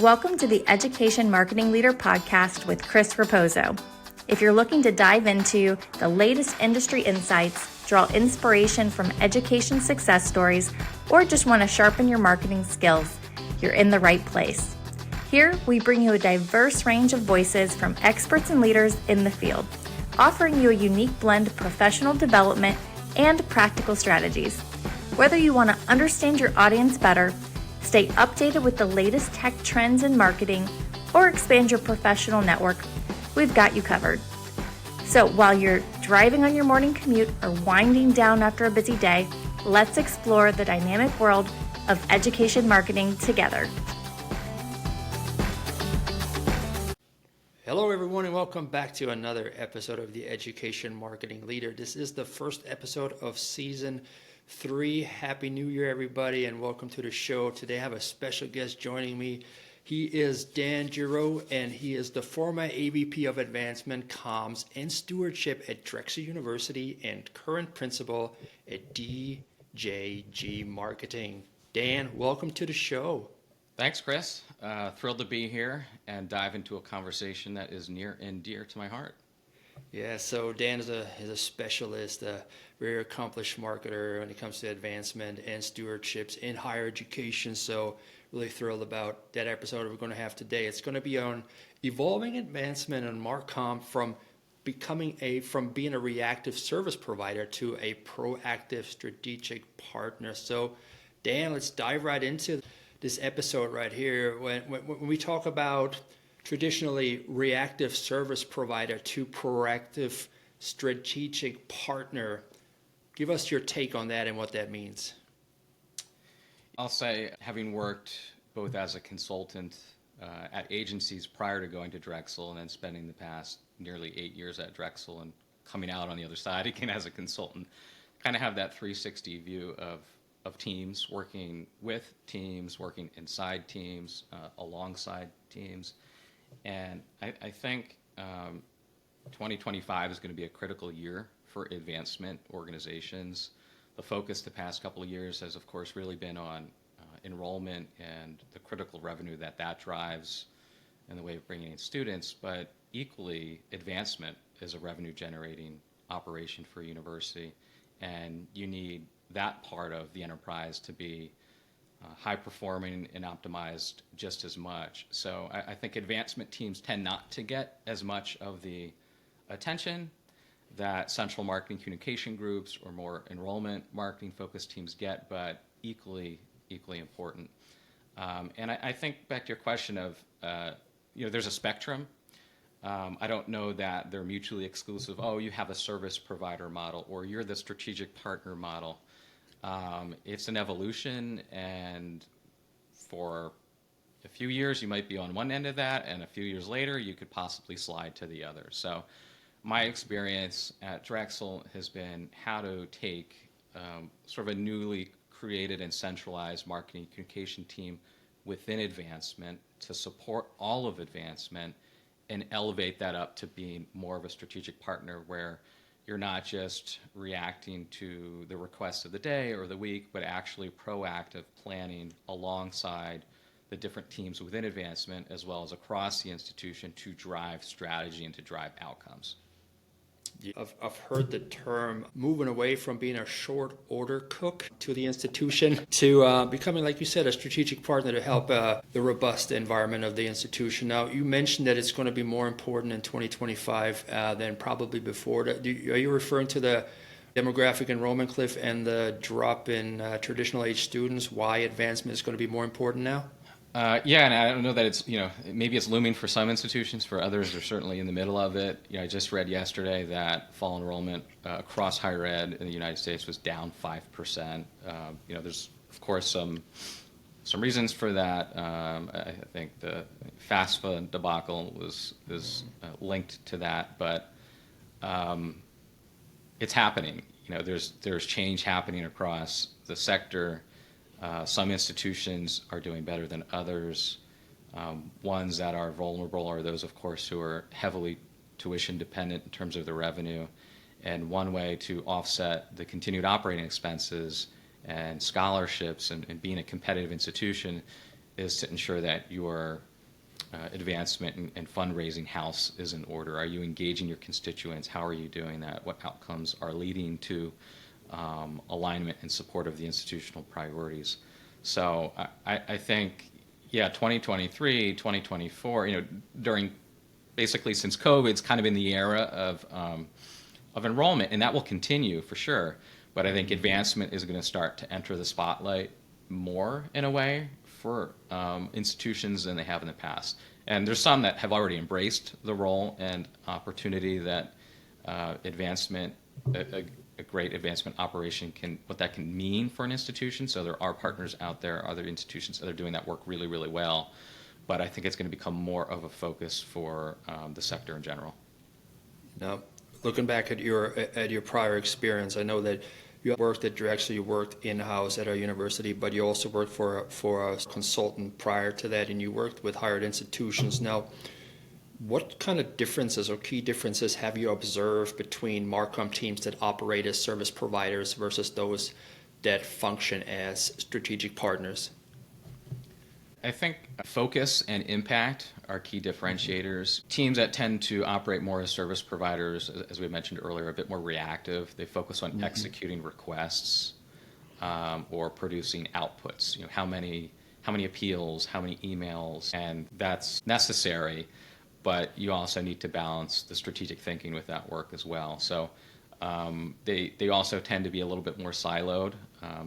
Welcome to the Education Marketing Leader podcast with Chris Raposo. If you're looking to dive into the latest industry insights, draw inspiration from education success stories, or just want to sharpen your marketing skills, you're in the right place. Here, we bring you a diverse range of voices from experts and leaders in the field, offering you a unique blend of professional development and practical strategies. Whether you want to understand your audience better, stay updated with the latest tech trends in marketing, or expand your professional network, we've got you covered. So while you're driving on your morning commute or winding down after a busy day, let's explore the dynamic world of education marketing together. Hello everyone and welcome back to another episode of the Education Marketing Leader. This is the first episode of season 3. Happy New Year everybody and welcome to the show. Today I have a special guest joining me. He is Dan Giroux and he is the former AVP of Advancement, Comms, and Stewardship at Drexel University and current principal at DJG Marketing. Dan, welcome to the show. Thanks, Chris. Thrilled to be here and dive into a conversation that is near and dear to my heart. Yeah, so Dan is a specialist, a very accomplished marketer when it comes to advancement and stewardships in higher education. So really thrilled about that episode we're going to have today. It's going to be on evolving advancement and Marcom from being a reactive service provider to a proactive strategic partner. So Dan, let's dive right into this episode right here. When we talk about traditionally reactive service provider to proactive strategic partner, give us your take on that and what that means. I'll say, having worked both as a consultant at agencies prior to going to Drexel and then spending the past nearly 8 years at Drexel and coming out on the other side again as a consultant, kind of have that 360 view of teams, working with teams, working inside teams, alongside teams. And I think 2025 is going to be a critical year for advancement organizations. The focus the past couple of years has, of course, really been on enrollment and the critical revenue that drives in the way of bringing in students, but equally, advancement is a revenue-generating operation for a university, and you need that part of the enterprise to be high-performing and optimized just as much. So I think advancement teams tend not to get as much of the attention that central marketing communication groups or more enrollment marketing-focused teams get, but equally important. And I think back to your question of, there's a spectrum. I don't know that they're mutually exclusive. Oh, you have a service provider model, or you're the strategic partner model. It's an evolution, and for a few years you might be on one end of that, and a few years later you could possibly slide to the other. So my experience at Drexel has been how to take sort of a newly created and centralized marketing communication team within advancement to support all of advancement and elevate that up to being more of a strategic partner where you're not just reacting to the request of the day or the week, but actually proactive planning alongside the different teams within advancement as well as across the institution to drive strategy and to drive outcomes. I've heard the term moving away from being a short order cook to the institution to becoming, like you said, a strategic partner to help the robust environment of the institution. Now, you mentioned that it's going to be more important in 2025 than probably before. Are you referring to the demographic enrollment cliff and the drop in traditional age students, why advancement is going to be more important now? Yeah, and I don't know that it's, maybe it's looming for some institutions. For others, they're certainly in the middle of it. I just read yesterday that fall enrollment across higher ed in the United States was down 5%. There's, of course, some reasons for that. I think the FAFSA debacle is linked to that, but it's happening. There's change happening across the sector. Some institutions are doing better than others. Ones that are vulnerable are those, of course, who are heavily tuition dependent in terms of the revenue. And one way to offset the continued operating expenses and scholarships and being a competitive institution is to ensure that you are advancement and fundraising house is in order? Are you engaging your constituents? How are you doing that? What outcomes are leading to alignment and support of the institutional priorities? So I think, 2023, 2024, during basically since COVID, it's kind of been the era of enrollment, and that will continue for sure. But I think advancement is going to start to enter the spotlight more in a way for institutions than they have in the past. And there's some that have already embraced the role and opportunity that advancement, a great advancement operation what that can mean for an institution. So there are partners out there, other institutions that are doing that work really, really well. But I think it's going to become more of a focus for the sector in general. Now, looking back at your prior experience, I know that you worked at Drexel, you worked in-house at our university, but you also worked for a consultant prior to that, and you worked with higher ed institutions. Now, what kind of differences or key differences have you observed between Marcom teams that operate as service providers versus those that function as strategic partners? I think focus and impact are key differentiators. Teams that tend to operate more as service providers, as we mentioned earlier, are a bit more reactive. They focus on executing requests or producing outputs. How many appeals, how many emails, and that's necessary. But you also need to balance the strategic thinking with that work as well. So they also tend to be a little bit more siloed.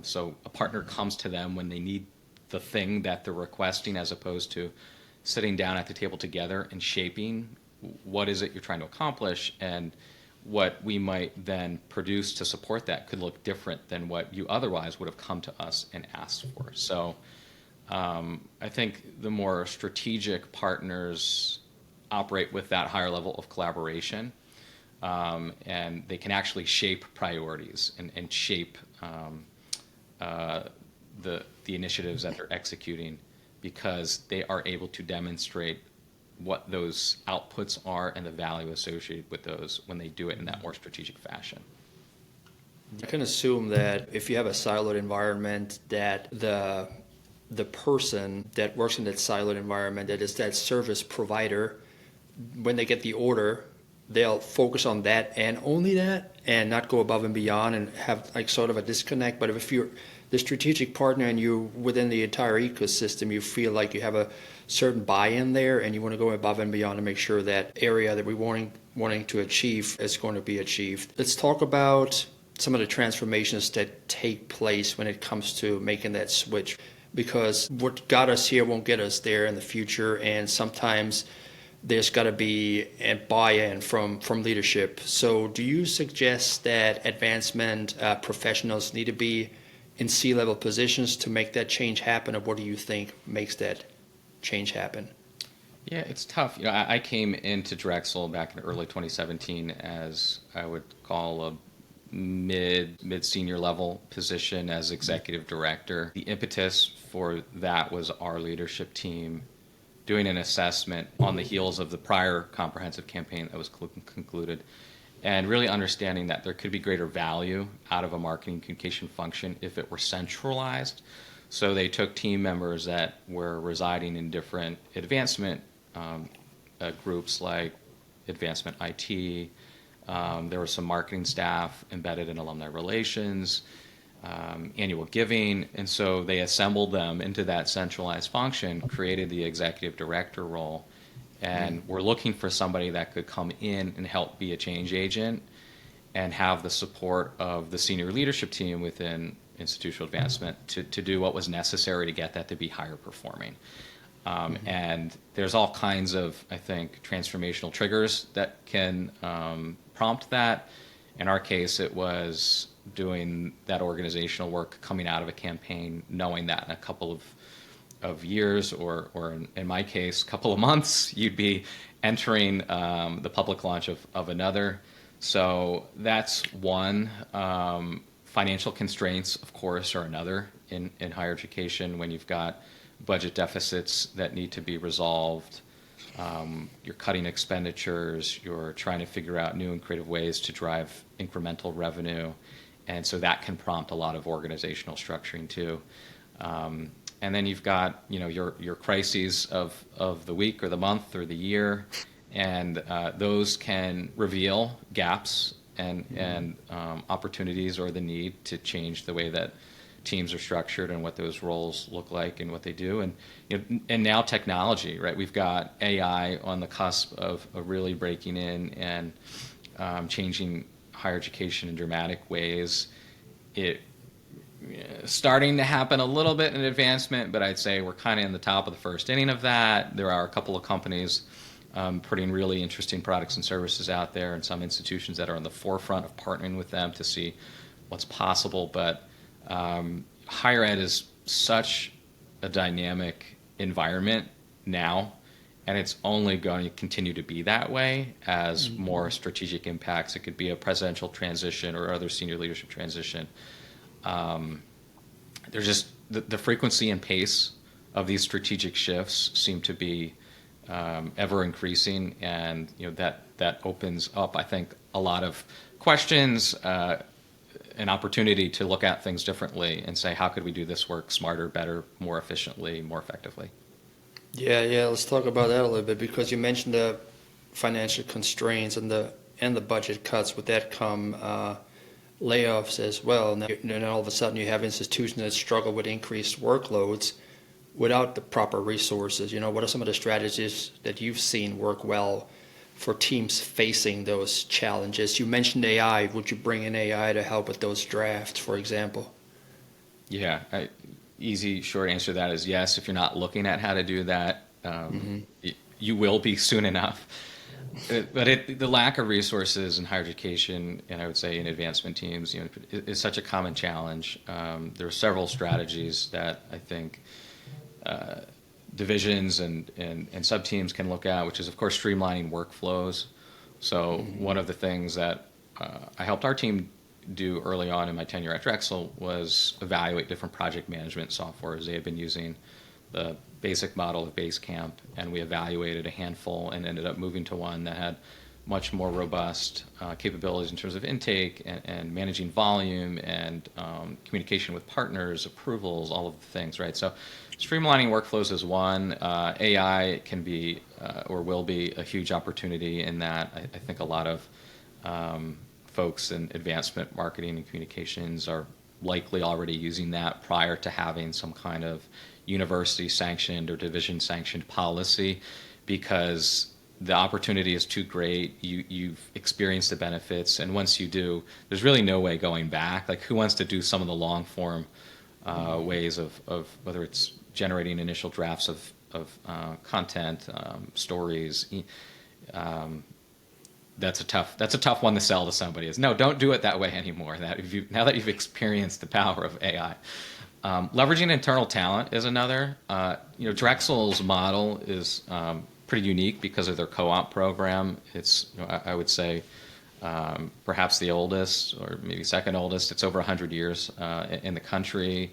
So a partner comes to them when they need the thing that they're requesting, as opposed to sitting down at the table together and shaping what is it you're trying to accomplish, and what we might then produce to support that could look different than what you otherwise would have come to us and asked for. So I think the more strategic partners operate with that higher level of collaboration, and they can actually shape priorities and shape the initiatives that they're executing, because they are able to demonstrate what those outputs are and the value associated with those when they do it in that more strategic fashion. I can assume that if you have a siloed environment, that the person that works in that siloed environment, that is that service provider, when they get the order, they'll focus on that and only that, and not go above and beyond and have like sort of a disconnect. But if you're the strategic partner and you within the entire ecosystem, you feel like you have a certain buy-in there, and you want to go above and beyond to make sure that area that we're wanting to achieve is going to be achieved. Let's talk about some of the transformations that take place when it comes to making that switch, because what got us here won't get us there in the future, and sometimes there's got to be a buy-in from leadership. So do you suggest that advancement professionals need to be in C-level positions to make that change happen, or what do you think makes that change happen? Yeah, it's tough. I came into Drexel back in early 2017 as I would call a mid-senior level position as executive director. The impetus for that was our leadership team doing an assessment on the heels of the prior comprehensive campaign that was concluded, and really understanding that there could be greater value out of a marketing communication function if it were centralized. So they took team members that were residing in different advancement groups like advancement IT. There was some marketing staff embedded in alumni relations, annual giving, and so they assembled them into that centralized function, created the executive director role, and we're looking for somebody that could come in and help be a change agent and have the support of the senior leadership team within institutional advancement to do what was necessary to get that to be higher performing. And there's all kinds of, I think, transformational triggers that can prompt that. In our case, it was doing that organizational work coming out of a campaign, knowing that in a couple of years, or in my case, a couple of months, you'd be entering the public launch of another. So that's one. Financial constraints, of course, are another in higher education when you've got budget deficits that need to be resolved. You're cutting expenditures, you're trying to figure out new and creative ways to drive incremental revenue. And so that can prompt a lot of organizational structuring too. and then you've got, your crises of the week or the month or the year, and those can reveal gaps and opportunities or the need to change the way that teams are structured and what those roles look like and what they do. And now technology, right? We've got AI on the cusp of really breaking in and changing higher education in dramatic ways. It starting to happen a little bit in advancement, but I'd say we're kind of in the top of the first inning of that. There are a couple of companies putting really interesting products and services out there, and some institutions that are on the forefront of partnering with them to see what's possible. But higher ed is such a dynamic environment now, and it's only going to continue to be that way as more strategic impacts. It could be a presidential transition or other senior leadership transition. There's just the frequency and pace of these strategic shifts seem to be ever increasing, and that opens up, I think, a lot of questions, an opportunity to look at things differently and say, how could we do this work smarter, better, more efficiently, more effectively? Yeah. Let's talk about that a little bit, because you mentioned the financial constraints and the budget cuts. With that come layoffs as well. And then all of a sudden you have institutions that struggle with increased workloads without the proper resources. What are some of the strategies that you've seen work well for teams facing those challenges? You mentioned AI. Would you bring in AI to help with those drafts, for example? Yeah, easy, short answer to that is yes. If you're not looking at how to do that, you will be soon enough. But the lack of resources in higher education, and I would say in advancement teams, is such a common challenge. There are several strategies that I think divisions and sub-teams can look at, which is, of course, streamlining workflows. So one of the things that I helped our team do early on in my tenure at Drexel was evaluate different project management softwares. They had been using the basic model of Basecamp, and we evaluated a handful and ended up moving to one that had much more robust capabilities in terms of intake and managing volume and communication with partners, approvals, all of the things, right? So streamlining workflows is one. AI can be or will be a huge opportunity in that. I think a lot of folks in advancement marketing and communications are likely already using that prior to having some kind of university sanctioned or division sanctioned policy, because the opportunity is too great. You've experienced the benefits, and once you do, there's really no way going back. Like, who wants to do some of the long form ways of whether it's generating initial drafts of content, stories? That's a tough one to sell to somebody. Is no, don't do it that way anymore. Now that you've experienced the power of AI. Leveraging internal talent is another. Drexel's model is pretty unique because of their co-op program. It's, I would say, perhaps the oldest or maybe second oldest. It's over 100 years in the country,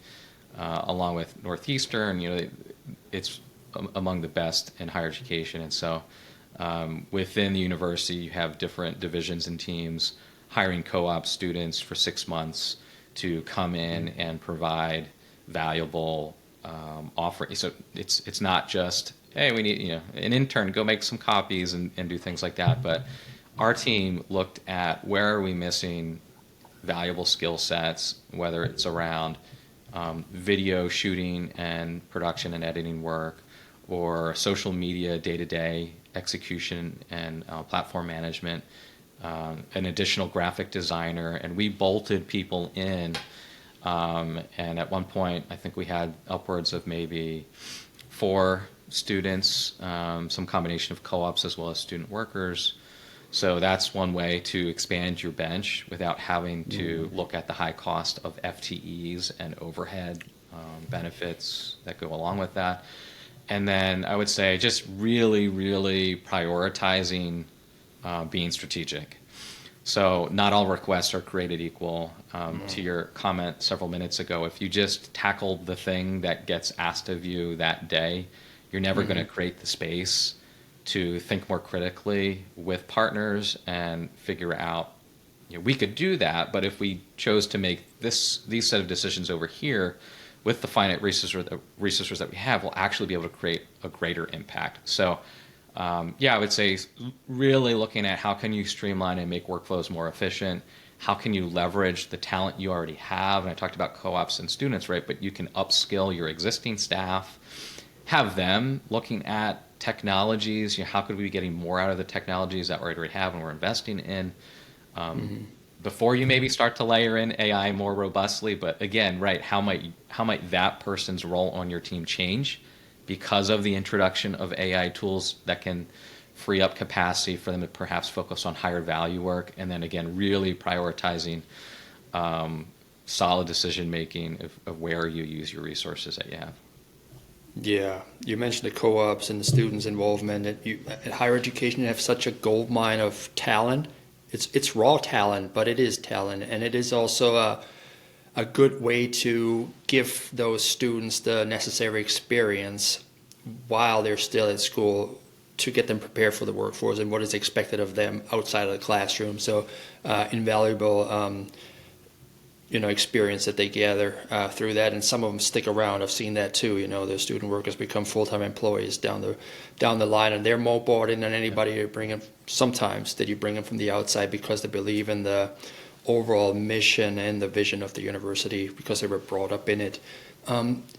along with Northeastern. It's among the best in higher education. And so within the university, you have different divisions and teams hiring co-op students for 6 months to come in and provide valuable offerings. So it's not just, hey, we need an intern, go make some copies and do things like that. But our team looked at where are we missing valuable skill sets, whether it's around video shooting and production and editing work, or social media day-to-day execution and platform management, an additional graphic designer, and we bolted people in. And at one point, I think we had upwards of maybe 4 students, some combination of co-ops as well as student workers. So that's one way to expand your bench without having to look at the high cost of FTEs and overhead benefits that go along with that. And then I would say just really, really prioritizing being strategic. So not all requests are created equal. To your comment several minutes ago, if you just tackle the thing that gets asked of you that day, you're never going to create the space to think more critically with partners and figure out, we could do that, but if we chose to make these set of decisions over here, with the finite resources that we have, we'll actually be able to create a greater impact. So, yeah, I would say really looking at how can you streamline and make workflows more efficient. How can you leverage the talent you already have? And I talked about co-ops and students, right? But you can upskill your existing staff, have them looking at technologies. You know, how could we be getting more out of the technologies that we already have and we're investing in? Before you maybe start to layer in AI more robustly, but again, right, how might that person's role on your team change because of the introduction of AI tools that can free up capacity for them to perhaps focus on higher value work, and then again, really prioritizing solid decision making of where you use your resources that you have. Yeah, you mentioned the co-ops and the students' involvement. At higher education, you have such a gold mine of talent. It's raw talent, but it is talent, and it is also a good way to give those students the necessary experience while they're still at school to get them prepared for the workforce and what is expected of them outside of the classroom. So invaluable experience that they gather through that, and some of them stick around. I've seen that too. You know, the student workers become full-time employees down the line, and they're more bought in than anybody you bring in. Sometimes that you bring them from the outside because they believe in the overall mission and the vision of the university because they were brought up in it.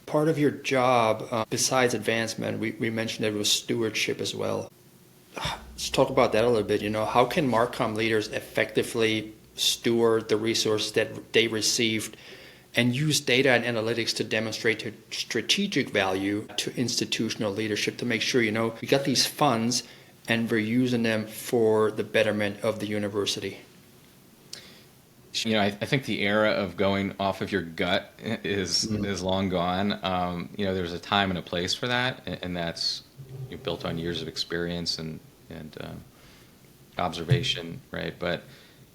Part of your job, besides advancement, we mentioned it was stewardship as well. Let's talk about that a little bit. You know, how can Marcom leaders effectively steward the resources that they received and use data and analytics to demonstrate their strategic value to institutional leadership to make sure, you know, we got these funds and we're using them for the betterment of the university? You know, I think the era of going off of your gut is long gone. You know, there's a time and a place for that, and that's built on years of experience and observation, right? But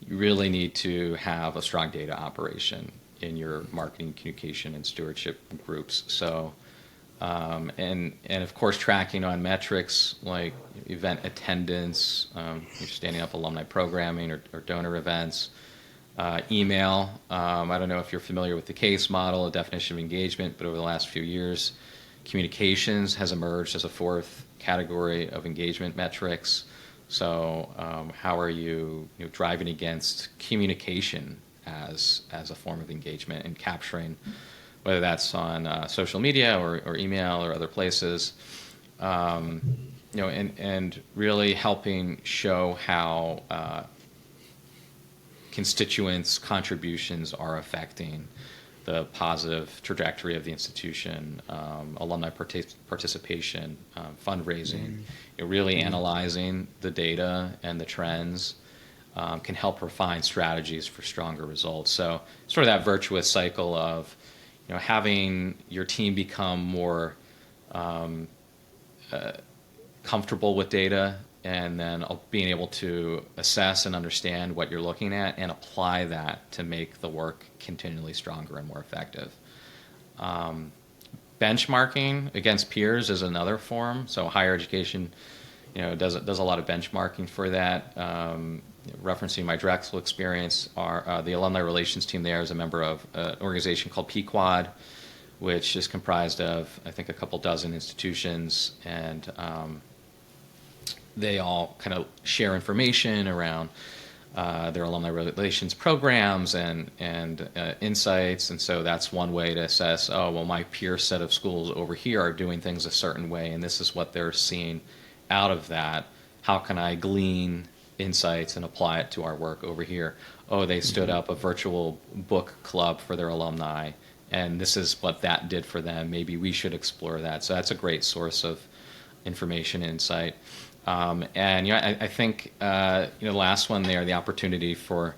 you really need to have a strong data operation in your marketing, communication, and stewardship groups. So, and of course, tracking on metrics like event attendance, you're standing up alumni programming or donor events. Email, I don't know if you're familiar with the CASE model, a definition of engagement, but over the last few years, communications has emerged as a fourth category of engagement metrics. So how are you, driving against communication as a form of engagement and capturing, whether that's on social media or email or other places, and really helping show how constituents' contributions are affecting the positive trajectory of the institution, alumni participation, fundraising, really analyzing the data and the trends can help refine strategies for stronger results. So sort of that virtuous cycle of, having your team become more comfortable with data, and then being able to assess and understand what you're looking at and apply that to make the work continually stronger and more effective. Benchmarking against peers is another form. So higher education, does a lot of benchmarking for that. Referencing my Drexel experience, the alumni relations team there is a member of an organization called 𝐶Quad, which is comprised of, I think, a couple dozen institutions, and they all kind of share information around their alumni relations programs and insights. And so that's one way to assess, my peer set of schools over here are doing things a certain way, and this is what they're seeing out of that. How can I glean insights and apply it to our work over here? They stood up a virtual book club for their alumni, and this is what that did for them. Maybe we should explore that. So that's a great source of information, insight. I think the last one there, the opportunity for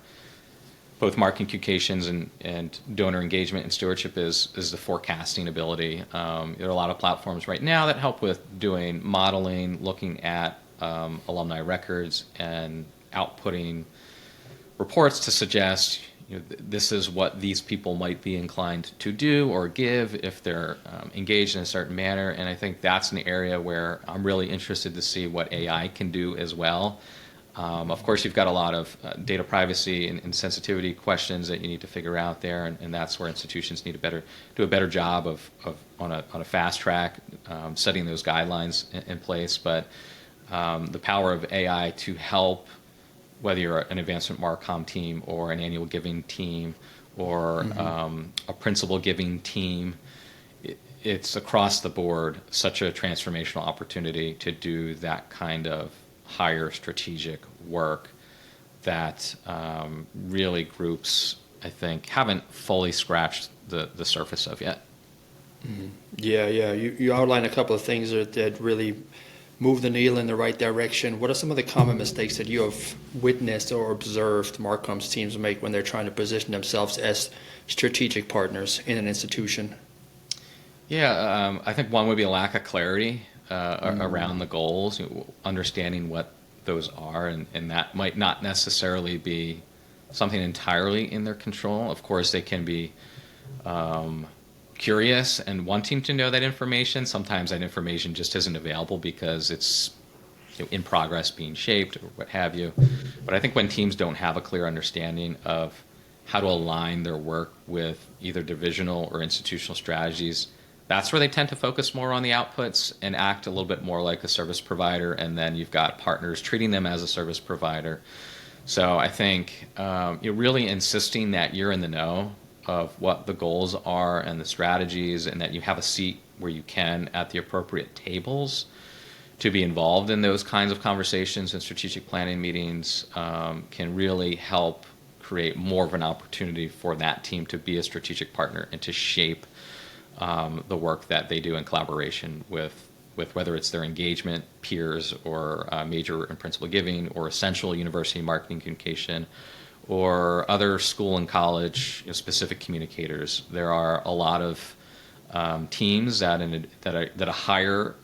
both marketing communications and donor engagement and stewardship is the forecasting ability. There are a lot of platforms right now that help with doing modeling, looking at alumni records, and outputting reports to suggest this is what these people might be inclined to do or give if they're engaged in a certain manner. And I think that's an area where I'm really interested to see what AI can do as well. Of course, you've got a lot of data privacy and sensitivity questions that you need to figure out there, and that's where institutions need to do a better job of on a fast track setting those guidelines in place. But the power of AI to help, whether you're an advancement Marcom team or an annual giving team or a principal giving team, it's across the board such a transformational opportunity to do that kind of higher strategic work that really groups, I think, haven't fully scratched the surface of yet. Yeah, you outlined a couple of things that really move the needle in the right direction. What are some of the common mistakes that you have witnessed or observed Marcom's teams make when they're trying to position themselves as strategic partners in an institution? Yeah, I think one would be a lack of clarity around the goals, understanding what those are, and that might not necessarily be something entirely in their control. Of course, they can be curious and wanting to know that information. Sometimes that information just isn't available because it's in progress being shaped or what have you. But I think when teams don't have a clear understanding of how to align their work with either divisional or institutional strategies, that's where they tend to focus more on the outputs and act a little bit more like a service provider, and then you've got partners treating them as a service provider. So I think you're really insisting that you're in the know of what the goals are and the strategies, and that you have a seat where you can at the appropriate tables to be involved in those kinds of conversations and strategic planning meetings can really help create more of an opportunity for that team to be a strategic partner and to shape the work that they do in collaboration with whether it's their engagement peers or major and principal giving or essential university marketing communication or other school and college specific communicators. There are a lot of teams that a higher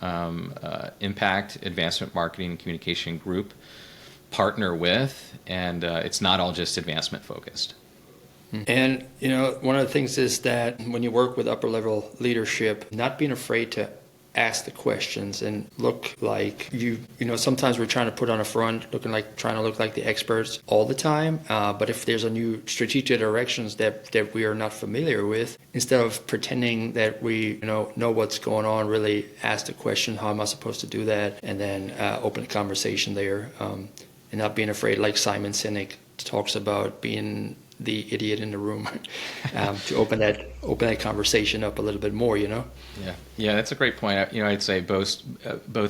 impact advancement marketing and communication group partner with, and it's not all just advancement focused. And, one of the things is that when you work with upper level leadership, not being afraid to ask the questions and look like sometimes we're trying to put on a front, trying to look like the experts all the time. But if there's a new strategic directions that we are not familiar with, instead of pretending that we know what's going on, really ask the question, how am I supposed to do that? And then open a conversation there, and not being afraid, like Simon Sinek talks about, being the idiot in the room, to open that conversation up a little bit more, Yeah, that's a great point. I'd say both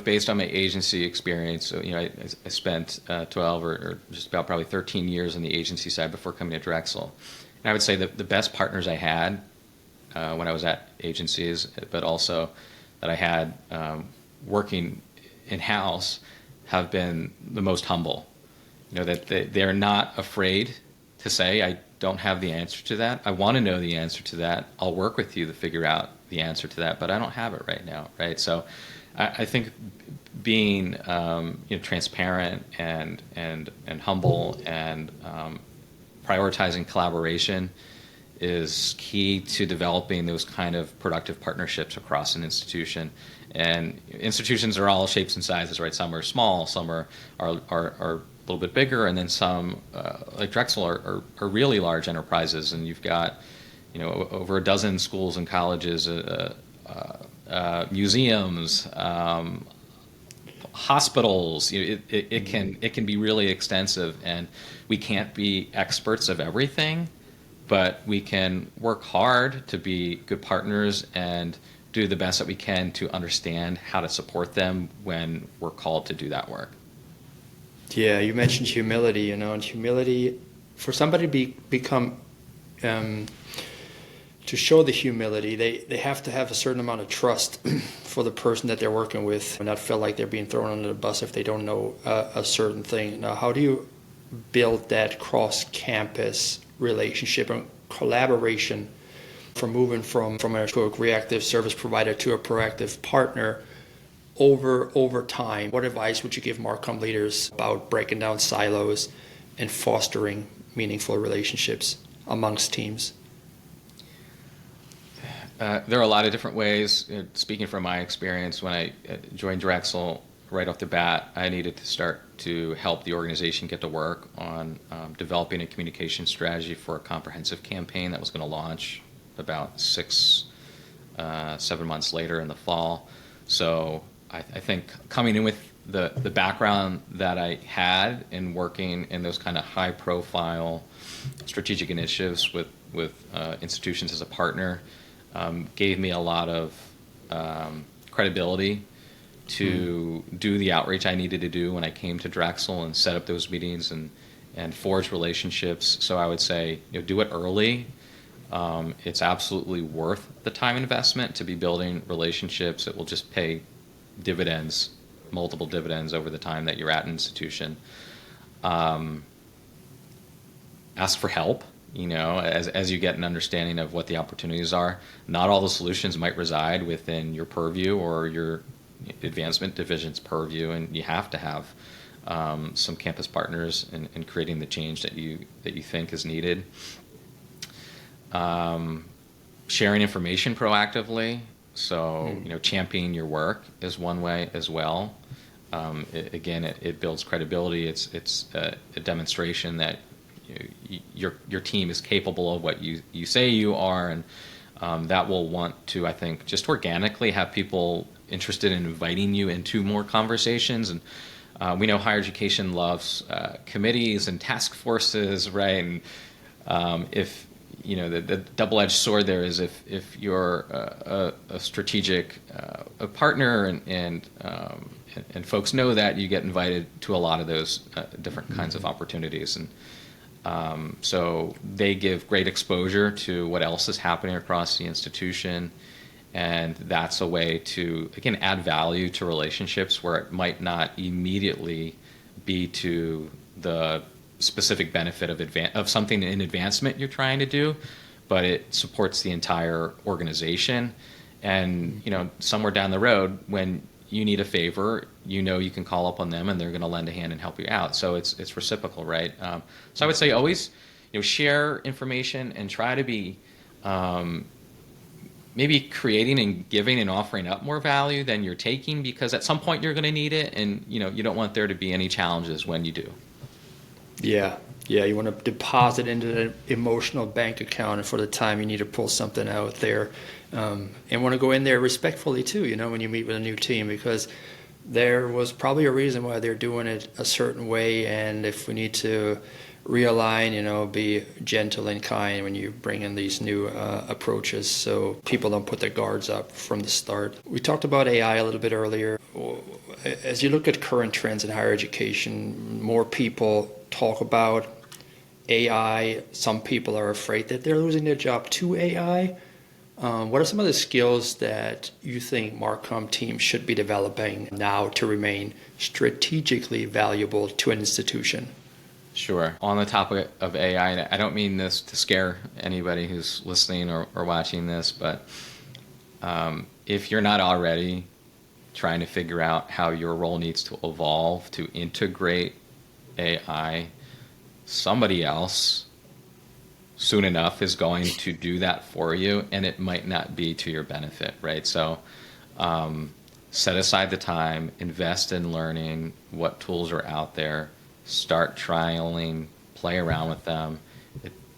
based on my agency experience. So, I spent 12 or just about probably 13 years on the agency side before coming to Drexel. And I would say that the best partners I had when I was at agencies, but also that I had working in-house, have been the most humble. That they're not afraid to say, I don't have the answer to that. I want to know the answer to that. I'll work with you to figure out the answer to that, but I don't have it right now, right? So I think being transparent and humble and prioritizing collaboration is key to developing those kind of productive partnerships across an institution. And institutions are all shapes and sizes, right? Some are small, some are a little bit bigger, and then some, like Drexel, are really large enterprises, and you've got over a dozen schools and colleges, museums, hospitals. It can be really extensive, and we can't be experts of everything, but we can work hard to be good partners and do the best that we can to understand how to support them when we're called to do that work. Yeah, you mentioned humility, and humility, for somebody to become, to show the humility, they have to have a certain amount of trust for the person that they're working with and not feel like they're being thrown under the bus if they don't know a certain thing. Now, how do you build that cross-campus relationship and collaboration from moving from a reactive service provider to a proactive partner over time? What advice would you give Marcom leaders about breaking down silos and fostering meaningful relationships amongst teams? There are a lot of different ways. Speaking from my experience, when I joined Drexel, right off the bat, I needed to start to help the organization get to work on developing a communication strategy for a comprehensive campaign that was going to launch about 7 months later in the fall. So I think coming in with the background that I had in working in those kind of high-profile strategic initiatives with institutions as a partner gave me a lot of credibility to do the outreach I needed to do when I came to Drexel and set up those meetings and forge relationships. So I would say, do it early. It's absolutely worth the time investment to be building relationships. It will just pay dividends, multiple dividends over the time that you're at an institution. Ask for help, as you get an understanding of what the opportunities are. Not all the solutions might reside within your purview or your advancement division's purview, and you have to have some campus partners in creating the change that you think is needed. Sharing information proactively, so championing your work is one way as well. It builds credibility. It's a demonstration that your team is capable of what you say you are, and that will want to, I think, just organically have people interested in inviting you into more conversations. And we know higher education loves committees and task forces, right? And if the double-edged sword there is if you're a strategic a partner and folks know that, you get invited to a lot of those different kinds of opportunities. And so they give great exposure to what else is happening across the institution. And that's a way to, again, add value to relationships where it might not immediately be to the specific benefit of something in advancement you're trying to do, but it supports the entire organization. And somewhere down the road, when you need a favor, you can call up on them and they're going to lend a hand and help you out. So it's reciprocal, right? So I would say always share information and try to be maybe creating and giving and offering up more value than you're taking, because at some point you're going to need it, and you don't want there to be any challenges when you do. Yeah, you want to deposit into an emotional bank account for the time you need to pull something out there, and want to go in there respectfully too, when you meet with a new team, because there was probably a reason why they're doing it a certain way, and if we need to realign, be gentle and kind when you bring in these new approaches so people don't put their guards up from the start. We talked about AI a little bit earlier. As you look at current trends in higher education, more people talk about AI. Some people are afraid that they're losing their job to AI. What are some of the skills that you think Marcom teams should be developing now to remain strategically valuable to an institution? Sure. On the topic of AI, and I don't mean this to scare anybody who's listening or watching this, but if you're not already trying to figure out how your role needs to evolve to integrate AI, somebody else soon enough is going to do that for you, and it might not be to your benefit, right? So set aside the time, invest in learning what tools are out there, start trialing, play around with them.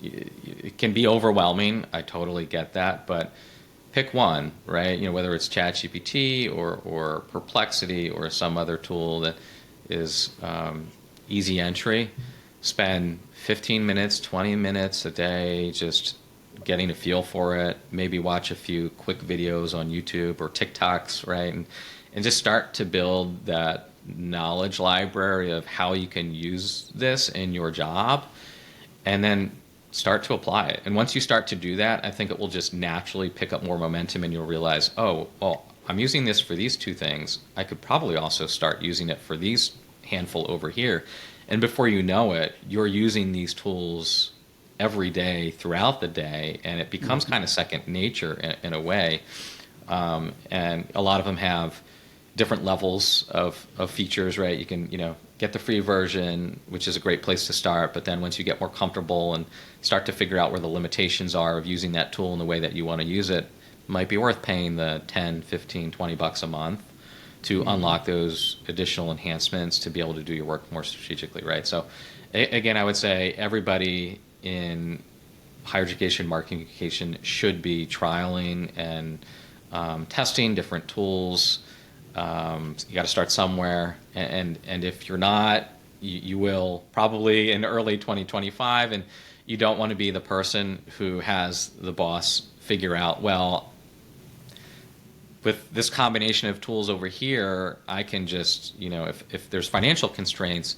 It can be overwhelming. I totally get that, but pick one, right? Whether it's ChatGPT or Perplexity or some other tool that is easy entry. Spend 15 minutes, 20 minutes a day just getting a feel for it. Maybe watch a few quick videos on YouTube or TikToks, right? And just start to build that knowledge library of how you can use this in your job, and then start to apply it. And once you start to do that, I think it will just naturally pick up more momentum, and you'll realize, oh, well, I'm using this for these two things. I could probably also start using it for these handful over here. And before you know it, you're using these tools every day throughout the day, and it becomes kind of second nature in a way. And a lot of them have different levels of features, right? You can, get the free version, which is a great place to start, but then once you get more comfortable and start to figure out where the limitations are of using that tool in the way that you want to use it, might be worth paying the $10, $15, $20 a month to unlock those additional enhancements to be able to do your work more strategically, right? So again, I would say everybody in higher education, marketing education should be trialing and testing different tools. You got to start somewhere, and if you're not, you will probably in early 2025, and you don't want to be the person who has the boss figure out, well, with this combination of tools over here, I can just, if there's financial constraints,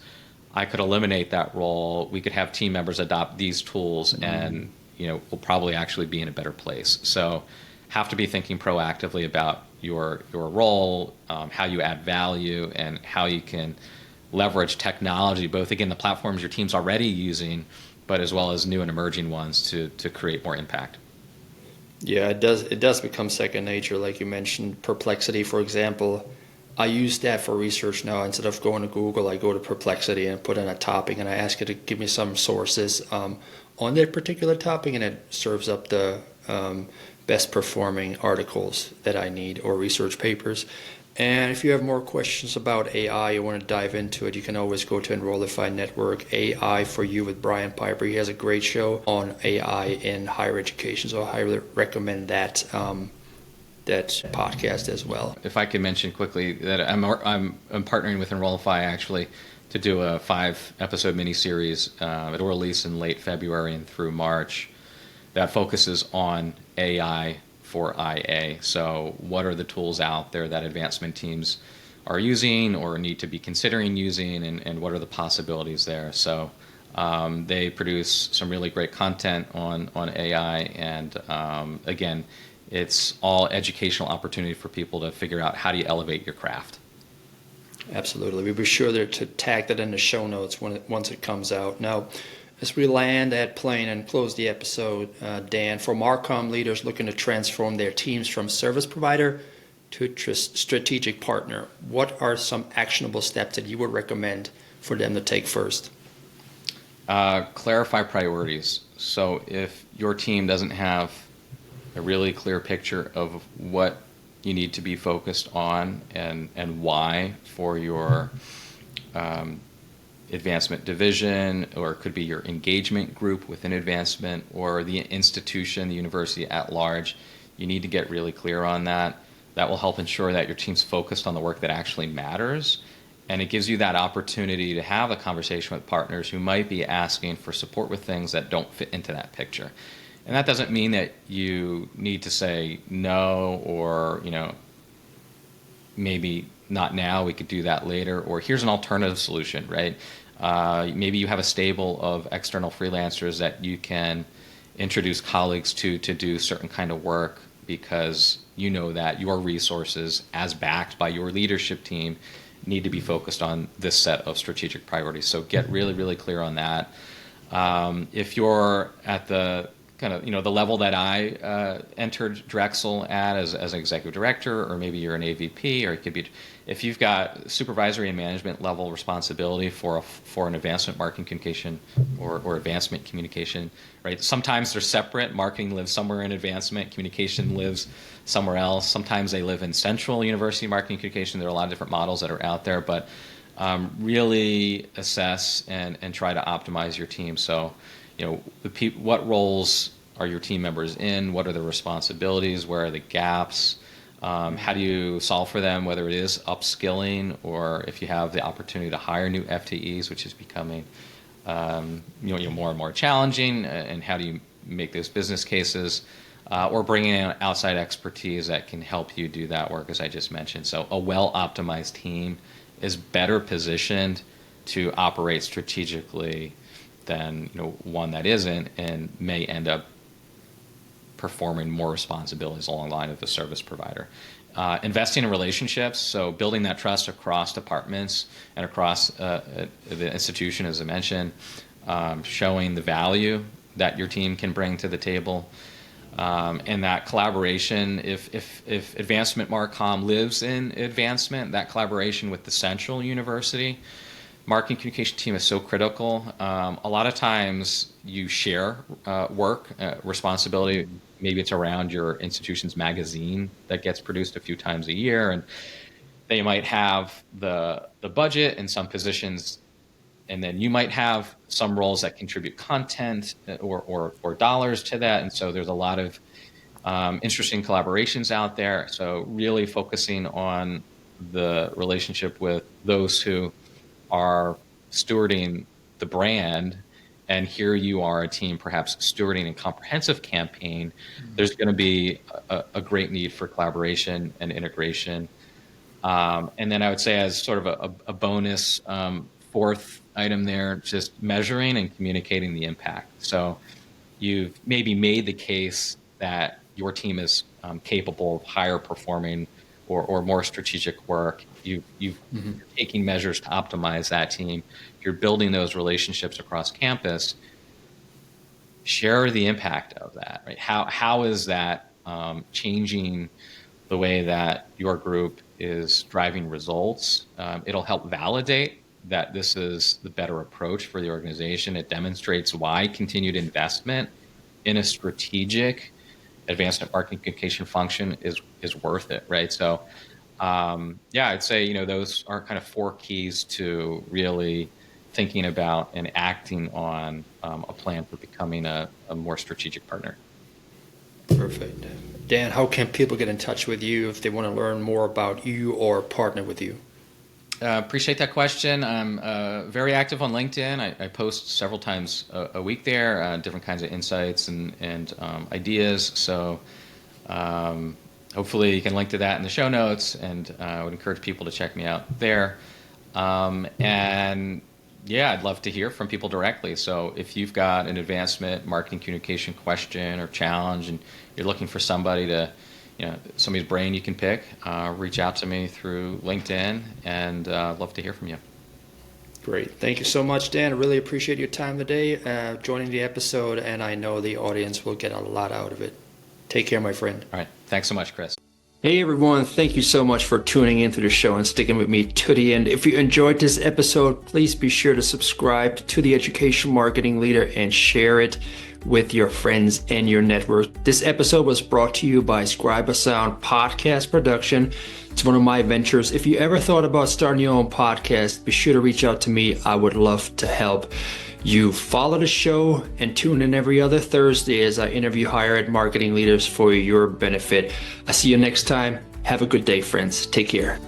I could eliminate that role. We could have team members adopt these tools, and we'll probably actually be in a better place. So have to be thinking proactively about your role, how you add value, and how you can leverage technology, both, again, the platforms your team's already using, but as well as new and emerging ones to create more impact. Yeah, it does become second nature, like you mentioned. Perplexity, for example, I use that for research now. Instead of going to Google, I go to Perplexity and put in a topic, and I ask it to give me some sources on that particular topic, and it serves up the best performing articles that I need or research papers. And if you have more questions about AI, you want to dive into it, you can always go to Enrollify Network, AI for You with Brian Piper. He has a great show on AI in higher education, so I highly recommend that podcast as well. If I could mention quickly that I'm partnering with Enrollify actually to do a 5-episode miniseries. It'll release in late February and through March that focuses on AI for IA. So what are the tools out there that advancement teams are using or need to be considering using, and what are the possibilities there? So they produce some really great content on AI, and again, it's all educational opportunity for people to figure out how do you elevate your craft. Absolutely. We'll be sure to tag that in the show notes once it comes out. Now, as we land that plane and close the episode, Dan, for Marcom leaders looking to transform their teams from service provider to strategic partner, what are some actionable steps that you would recommend for them to take first? Clarify priorities. So if your team doesn't have a really clear picture of what you need to be focused on and why for your advancement division, or it could be your engagement group within advancement, or the institution, the university at large, you need to get really clear on that. That will help ensure that your team's focused on the work that actually matters, and it gives you that opportunity to have a conversation with partners who might be asking for support with things that don't fit into that picture. And that doesn't mean that you need to say no, or maybe not now, we could do that later, or here's an alternative solution, right? Maybe you have a stable of external freelancers that you can introduce colleagues to do certain kind of work, because you know that your resources, as backed by your leadership team, need to be focused on this set of strategic priorities. So get really, really clear on that. If you're at the kind of, the level that I entered Drexel at as an executive director, or maybe you're an AVP, or it could be, if you've got supervisory and management level responsibility for an advancement marketing communication or advancement communication, right? Sometimes they're separate. Marketing lives somewhere in advancement, communication lives somewhere else. Sometimes they live in central university marketing communication. There are a lot of different models that are out there, but really assess and try to optimize your team. So, what roles are your team members in? What are the responsibilities? Where are the gaps? How do you solve for them, whether it is upskilling, or if you have the opportunity to hire new FTEs, which is becoming more and more challenging, and how do you make those business cases, or bringing in outside expertise that can help you do that work, as I just mentioned. So a well-optimized team is better positioned to operate strategically than one that isn't, and may end up performing more responsibilities along the line of the service provider. Investing in relationships, so building that trust across departments and across the institution, as I mentioned, showing the value that your team can bring to the table, and that collaboration. If advancement Marcom lives in advancement, that collaboration with the central university marketing communication team is so critical. A lot of times you share work, responsibility. Maybe it's around your institution's magazine that gets produced a few times a year, and they might have the budget in some positions, and then you might have some roles that contribute content or dollars to that. And so there's a lot of interesting collaborations out there. So really focusing on the relationship with those who are stewarding the brand, and here you are a team perhaps stewarding a comprehensive campaign. There's going to be a great need for collaboration and integration. And then I would say, as sort of a bonus, fourth item there, just measuring and communicating the impact. So you've maybe made the case that your team is capable of higher performing or more strategic work. You're taking measures to optimize that team. You're building those relationships across campus. Share the impact of that, right? How is that changing the way that your group is driving results? It'll help validate that this is the better approach for the organization. It demonstrates why continued investment in a strategic advancement marketing communication function is worth it, right? So, I'd say, those are kind of 4 keys to really thinking about and acting on a plan for becoming a more strategic partner. Perfect. Dan, how can people get in touch with you if they want to learn more about you or partner with you? Appreciate that question. I'm very active on LinkedIn. I post several times a week there, different kinds of insights and ideas. So hopefully you can link to that in the show notes, and I would encourage people to check me out there. And I'd love to hear from people directly. So if you've got an advancement marketing communication question or challenge, and you're looking for somebody to, somebody's brain you can pick, reach out to me through LinkedIn, and love to hear from you. Great. Thank you so much, Dan. I really appreciate your time today, joining the episode, and I know the audience will get a lot out of it. Take care, my friend. All right. Thanks so much, Chris. Hey everyone, thank you so much for tuning into the show and sticking with me to the end. If you enjoyed this episode, please be sure to subscribe to the Education Marketing Leader and share it with your friends and your network. This episode was brought to you by Scribe-A-Sound Podcast Production. It's one of my ventures. If you ever thought about starting your own podcast, be sure to reach out to me. I would love to help you. Follow the show and tune in every other Thursday as I interview higher ed marketing leaders for your benefit. I'll see you next time. Have a good day, friends. Take care.